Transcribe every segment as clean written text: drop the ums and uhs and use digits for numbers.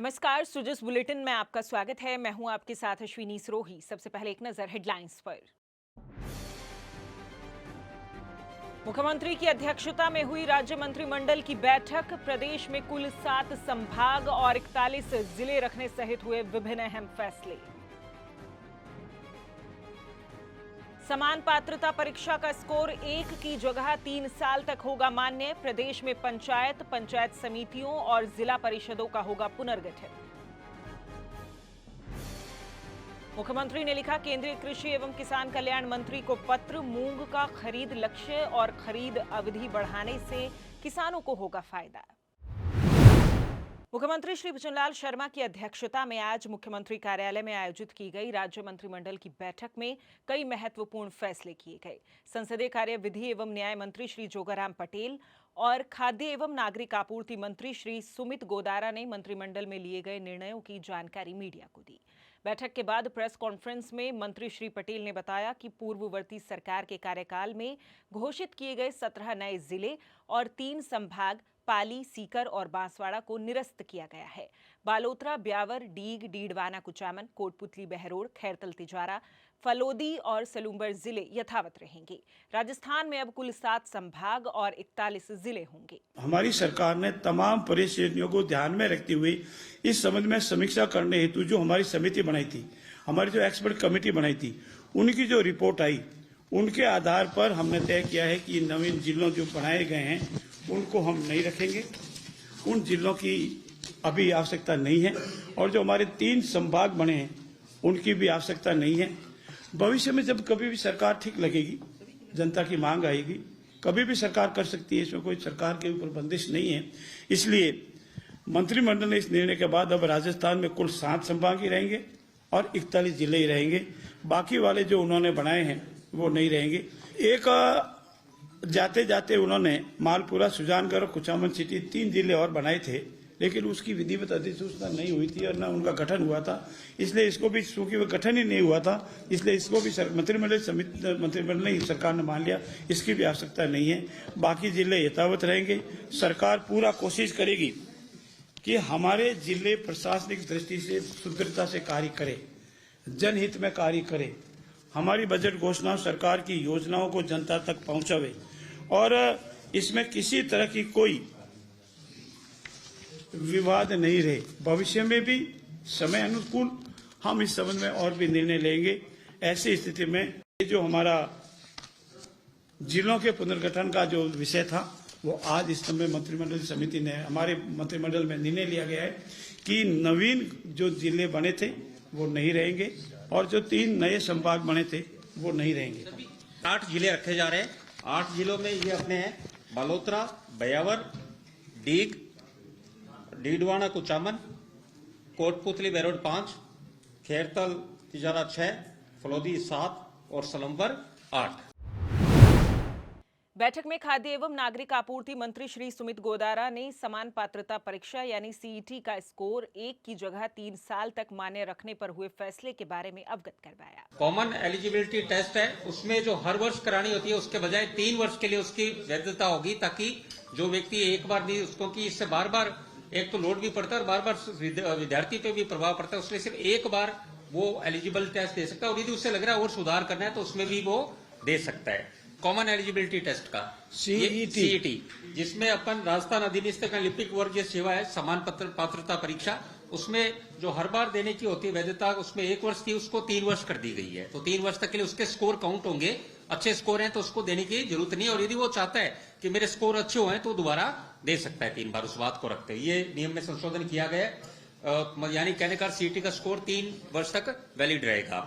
नमस्कार, सुजस बुलेटिन में आपका स्वागत है। मैं हूं आपके साथ अश्विनी सरोही। सबसे पहले एक नजर हेडलाइंस पर। मुख्यमंत्री की अध्यक्षता में हुई राज्य मंत्रिमंडल की बैठक। प्रदेश में कुल 7 संभाग और 41 जिले रखने सहित हुए विभिन्न अहम फैसले। समान पात्रता परीक्षा का स्कोर 1 की जगह 3 साल तक होगा मान्य। प्रदेश में पंचायत समितियों और जिला परिषदों का होगा पुनर्गठन। मुख्यमंत्री ने लिखा, केंद्रीय कृषि एवं किसान कल्याण मंत्री को पत्र। मूंग का खरीद लक्ष्य और खरीद अवधि बढ़ाने से किसानों को होगा फायदा। मुख्यमंत्री श्री भजनलाल शर्मा की अध्यक्षता में आज मुख्यमंत्री कार्यालय में आयोजित की गई राज्य मंत्रिमंडल की बैठक में कई महत्वपूर्ण फैसले किए गए। संसदीय कार्य, विधि एवं न्याय मंत्री श्री जोगाराम पटेल और खाद्य एवं नागरिक आपूर्ति मंत्री श्री सुमित गोदारा ने मंत्रिमंडल में लिए गए निर्णयों की जानकारी मीडिया को दी। बैठक के बाद प्रेस कॉन्फ्रेंस में मंत्री श्री पटेल ने बताया कि पूर्ववर्ती सरकार के कार्यकाल में घोषित किए गए 17 नए जिले और 3 संभाग पाली, सीकर और बांसवाड़ा को निरस्त किया गया है। बालोतरा, ब्यावर, डीग, डीडवाना, कुचामन, कोटपुतली, बहरोड, खैरतल, तिजारा, फलोदी और सलूंबर जिले यथावत रहेंगे। राजस्थान में अब कुल 7 संभाग और 41 जिले होंगे। हमारी सरकार ने तमाम परेशानियों को ध्यान में रखते हुए इस संबंध में समीक्षा करने हेतु जो हमारी समिति बनाई थी, हमारी जो एक्सपर्ट कमेटी बनाई थी, उनकी जो रिपोर्ट आई, उनके आधार पर हमने तय किया है कि नवीन जिलों जो बनाए गए हैं उनको हम नहीं रखेंगे। उन जिलों की अभी आवश्यकता नहीं है और जो हमारे 3 संभाग बने हैं उनकी भी आवश्यकता नहीं है। भविष्य में जब कभी भी सरकार ठीक लगेगी, जनता की मांग आएगी, कभी भी सरकार कर सकती है, इसमें कोई सरकार के ऊपर बंदिश नहीं है। इसलिए मंत्रिमंडल ने इस निर्णय के बाद अब राजस्थान में कुल 7 संभाग ही रहेंगे और 41 जिले ही रहेंगे। बाकी वाले जो उन्होंने बनाए हैं वो नहीं रहेंगे। एक जाते जाते उन्होंने मालपुरा, सुजानगढ़ और कुचामन सिटी 3 जिले और बनाए थे, लेकिन उसकी विधिवत अधिसूचना नहीं हुई थी और न उनका गठन हुआ था। इसलिए इसको भी, चूंकि वो गठन ही नहीं हुआ था, इसलिए इसको भी मंत्रिमंडल ने सरकार ने मान लिया, इसकी भी आवश्यकता नहीं है। बाकी जिले यथावत रहेंगे। सरकार पूरा कोशिश करेगी कि हमारे जिले प्रशासनिक दृष्टि से सुदृढ़ता से कार्य करे, जनहित में कार्य करे, हमारी बजट घोषणा, सरकार की योजनाओं को जनता तक पहुंचावे और इसमें किसी तरह की कोई विवाद नहीं रहे। भविष्य में भी समय अनुकूल हम इस संबंध में और भी निर्णय लेंगे। ऐसी स्थिति में ये जो हमारा जिलों के पुनर्गठन का जो विषय था वो आज इस समय मंत्रिमंडल समिति ने, हमारे मंत्रिमंडल में निर्णय लिया गया है कि नवीन जो जिले बने थे वो नहीं रहेंगे और जो 3 नए संभाग बने थे वो नहीं रहेंगे। 8 जिले रखे जा रहे हैं। 8 जिलों में ये अपने हैं बालोतरा, ब्यावर, डीग, डीडवाना, कुचामन, कोटपुतली, बहरोड 5, खैरतल, तिजारा 6, फलोदी 7 और सलम्बर 8। बैठक में खाद्य एवं नागरिक आपूर्ति मंत्री श्री सुमित गोदारा ने समान पात्रता परीक्षा यानी सीईटी का स्कोर 1 की जगह 3 साल तक मान्य रखने पर हुए फैसले के बारे में अवगत करवाया। कॉमन एलिजिबिलिटी टेस्ट है, उसमें जो हर वर्ष करानी होती है उसके बजाय 3 वर्ष के लिए उसकी वैधता होगी, ताकि जो व्यक्ति एक बार नहीं, उसको कि इससे बार बार एक तो लोड भी पड़ता है और बार बार विद्यार्थी पे भी प्रभाव पड़ता है, उसलिए सिर्फ एक बार वो एलिजिबल टेस्ट दे सकता है और यदि उससे लग रहा है और सुधार करना है तो उसमें भी वो दे सकता है। कॉमन एलिजिबिलिटी टेस्ट का सीईटी, जिसमें अपन राजस्थान अधिनियम का लिपिक वर्ग सेवा है, समान पात्रता परीक्षा, उसमें जो हर बार देने की होती है वैधता, उसमें 1 वर्ष थी, उसको 3 वर्ष कर दी गई है। तो 3 वर्ष तक के लिए उसके स्कोर काउंट होंगे। अच्छे स्कोर हैं तो उसको देने की जरूरत नहीं, और यदि वो चाहता है कि मेरे स्कोर अच्छे हुए तो दोबारा दे सकता है 3 बार। उस बात को रखते हुए ये नियम में संशोधन किया गया है। यानी कहने का सीईटी का स्कोर 3 वर्ष तक वैलिड रहेगा।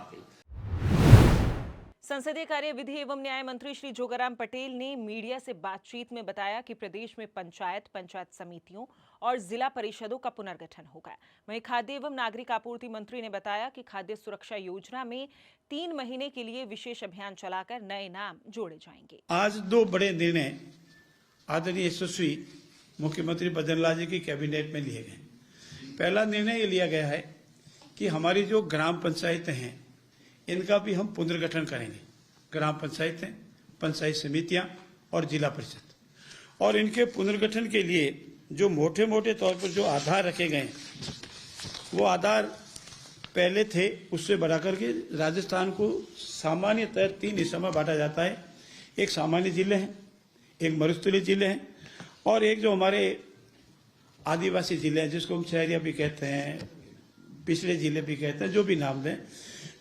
संसदीय कार्य, विधि एवं न्याय मंत्री श्री जोगाराम पटेल ने मीडिया से बातचीत में बताया कि प्रदेश में पंचायत समितियों और जिला परिषदों का पुनर्गठन होगा। वहीं खाद्य एवं नागरिक आपूर्ति मंत्री ने बताया कि खाद्य सुरक्षा योजना में 3 महीने के लिए विशेष अभियान चलाकर नए नाम जोड़े जाएंगे। आज 2 बड़े निर्णय आदरणीय यशस्वी मुख्यमंत्री भजनलाल जी की कैबिनेट में लिए गए। पहला निर्णय ये लिया गया है कि हमारी जो ग्राम पंचायतें हैं इनका भी हम पुनर्गठन करेंगे। ग्राम पंचायतें, पंचायत समितियां और जिला परिषद, और इनके पुनर्गठन के लिए जो मोटे मोटे तौर पर जो आधार रखे गए हैं वो आधार पहले थे उससे बढ़ा करके राजस्थान को सामान्यतः 3 हिस्सों में बांटा जाता है। एक सामान्य जिले हैं, एक मरुस्थलीय जिले हैं और एक जो हमारे आदिवासी जिले हैं जिसको हम शहरिया भी कहते हैं, पिछले जिले भी कहते हैं, जो भी नाम दें,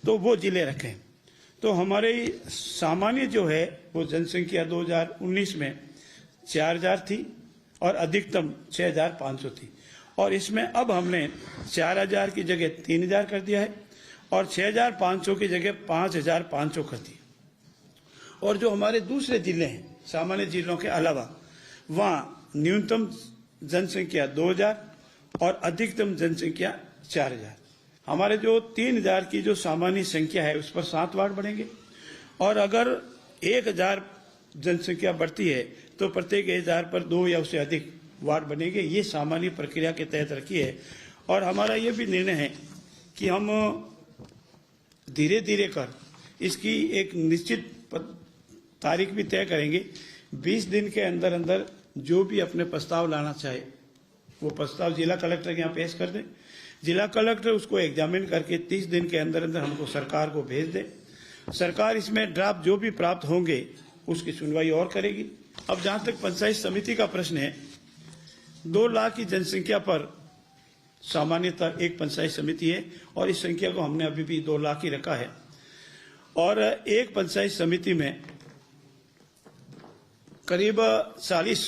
तो वो जिले रखें। तो हमारे सामान्य जो है वो जनसंख्या 2019 में 4000 थी और अधिकतम 6500 थी और इसमें अब हमने 4000 की जगह 3000 कर दिया है और 6500 की जगह 5500 कर दिया। और जो हमारे दूसरे जिले हैं सामान्य जिलों के अलावा, वहाँ न्यूनतम जनसंख्या 2000 और अधिकतम जनसंख्या 4000। हमारे जो 3000 की जो सामान्य संख्या है उस पर 7 वार्ड बनेंगे और अगर 1000 जनसंख्या बढ़ती है तो प्रत्येक 1000 पर 2 या उससे अधिक वार्ड बनेंगे। ये सामान्य प्रक्रिया के तहत रखी है और हमारा ये भी निर्णय है कि हम धीरे धीरे कर इसकी एक निश्चित तारीख भी तय करेंगे। 20 दिन के अंदर अंदर जो भी अपने प्रस्ताव लाना चाहे वो प्रस्ताव जिला कलेक्टर के यहाँ पेश कर दें। जिला कलेक्टर उसको एग्जामिन करके 30 दिन के अंदर अंदर हमको सरकार को भेज दे। सरकार इसमें ड्राफ्ट जो भी प्राप्त होंगे उसकी सुनवाई और करेगी। अब जहां तक पंचायत समिति का प्रश्न है, 2 लाख की जनसंख्या पर सामान्यतः एक पंचायत समिति है और इस संख्या को हमने अभी भी 2 लाख ही रखा है और एक पंचायत समिति में करीब 40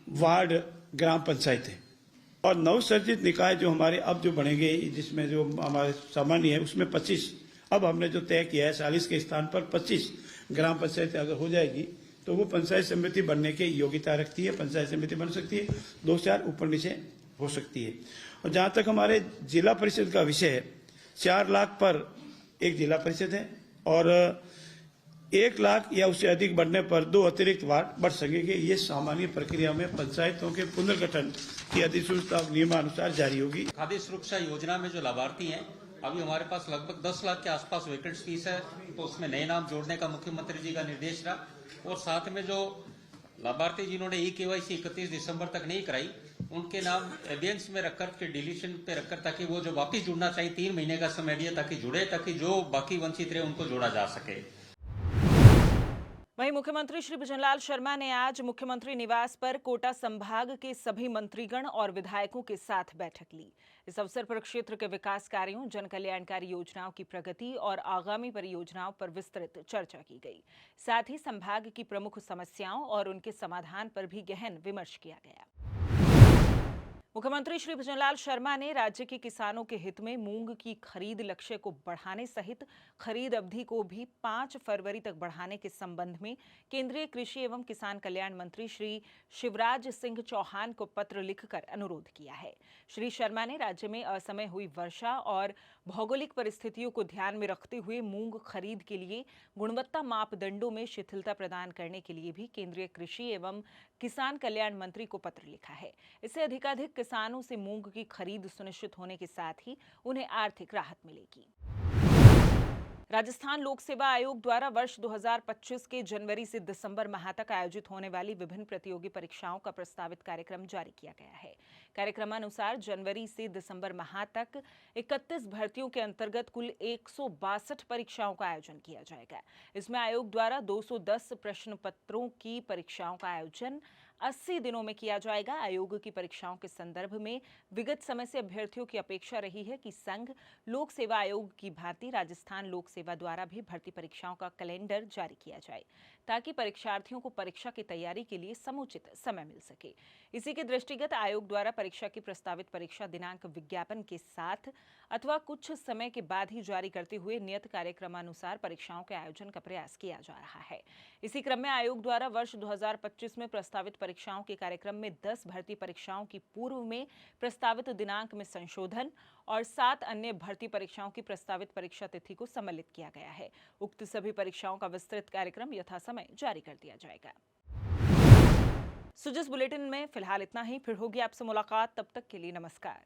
वार्ड ग्राम पंचायत है और नवसर्जित निकाय जो हमारे अब जो बनेंगे जिसमें जो हमारे सामान्य है उसमें 25, अब हमने जो तय किया है 40 के स्थान पर 25 ग्राम पंचायत अगर हो जाएगी तो वो पंचायत समिति बनने की योग्यता रखती है। पंचायत समिति बन सकती है, 2-4 ऊपर नीचे हो सकती है। और जहां तक हमारे जिला परिषद का विषय है, 4 लाख पर एक जिला परिषद है और 1 लाख या उससे अधिक बढ़ने पर 2 अतिरिक्त वार्ड बढ़ सकेंगे। ये सामान्य प्रक्रिया में पंचायतों के पुनर्गठन की अधिसूचना नियमानुसार जारी होगी। खाद्य सुरक्षा योजना में जो लाभार्थी हैं, अभी हमारे पास लगभग 10 लाख के आसपास वैकेंट फीस है, तो उसमें नए नाम जोड़ने का मुख्यमंत्री जी का निर्देश रहा और साथ में जो लाभार्थी जिन्होंने ई-केवाईसी 31 दिसंबर तक नहीं कराई उनके नाम एबियंस में रखकर के डिलीशन पे रखकर ताकि वो जो वापिस जुड़ना चाहिए 3 महीने का समय दिया ताकि जुड़े, ताकि जो बाकी वंचित रहे उनको जोड़ा जा सके। वहीं मुख्यमंत्री श्री भजनलाल शर्मा ने आज मुख्यमंत्री निवास पर कोटा संभाग के सभी मंत्रीगण और विधायकों के साथ बैठक ली। इस अवसर पर क्षेत्र के विकास कार्यों, जन कल्याणकारी योजनाओं की प्रगति और आगामी परियोजनाओं पर विस्तृत चर्चा की गई। साथ ही संभाग की प्रमुख समस्याओं और उनके समाधान पर भी गहन विमर्श किया गया। मुख्यमंत्री श्री भजनलाल शर्मा ने राज्य के किसानों के हित में मूंग की खरीद लक्ष्य को बढ़ाने सहित खरीद अवधि को भी 5 फरवरी तक बढ़ाने के संबंध में केंद्रीय कृषि एवं किसान कल्याण मंत्री श्री शिवराज सिंह चौहान को पत्र लिखकर अनुरोध किया है। श्री शर्मा ने राज्य में असमय हुई वर्षा और भौगोलिक परिस्थितियों को ध्यान में रखते हुए मूंग खरीद के लिए गुणवत्ता मापदंडों में शिथिलता प्रदान करने के लिए भी केंद्रीय कृषि एवं किसान कल्याण मंत्री को पत्र लिखा है। इससे अधिकाधिक किसानों से मूंग की खरीद सुनिश्चित होने के साथ ही उन्हें आर्थिक राहत मिलेगी। राजस्थान लोक सेवा आयोग द्वारा वर्ष 2025 के जनवरी से दिसंबर माह तक आयोजित होने वाली विभिन्न प्रतियोगी परीक्षाओं का प्रस्तावित कार्यक्रम जारी किया गया है। कार्यक्रमानुसार जनवरी से दिसंबर माह तक 31 भर्तियों के अंतर्गत कुल 162 परीक्षाओं का आयोजन किया जाएगा। इसमें आयोग द्वारा 210 प्रश्न पत्रों की परीक्षाओं का आयोजन 80 दिनों में किया जाएगा। आयोग की परीक्षाओं के संदर्भ में विगत समय से अभ्यर्थियों की अपेक्षा रही है कि संघ लोक सेवा आयोग की भांति राजस्थान लोक सेवा द्वारा भी भर्ती परीक्षाओं का कैलेंडर जारी किया जाए ताकि परीक्षार्थियों को परीक्षा की तैयारी के लिए समुचित समय मिल सके। इसी के दृष्टिगत आयोग द्वारा परीक्षा की प्रस्तावित परीक्षा दिनांक विज्ञापन के साथ अथवा कुछ समय के बाद ही जारी करते हुए नियत कार्यक्रमानुसार परीक्षाओं के आयोजन का प्रयास किया जा रहा है। इसी क्रम में आयोग द्वारा वर्ष 2025 में प्रस्तावित परीक्षाओं के कार्यक्रम में 10 भर्ती परीक्षाओं की पूर्व में प्रस्तावित दिनांक में संशोधन और 7 अन्य भर्ती परीक्षाओं की प्रस्तावित परीक्षा तिथि को सम्मिलित किया गया है। उक्त सभी परीक्षाओं का विस्तृत कार्यक्रम यथासमय जारी कर दिया जाएगा। सुजस बुलेटिन में फिलहाल इतना ही, फिर होगी आपसे मुलाकात, तब तक के लिए नमस्कार।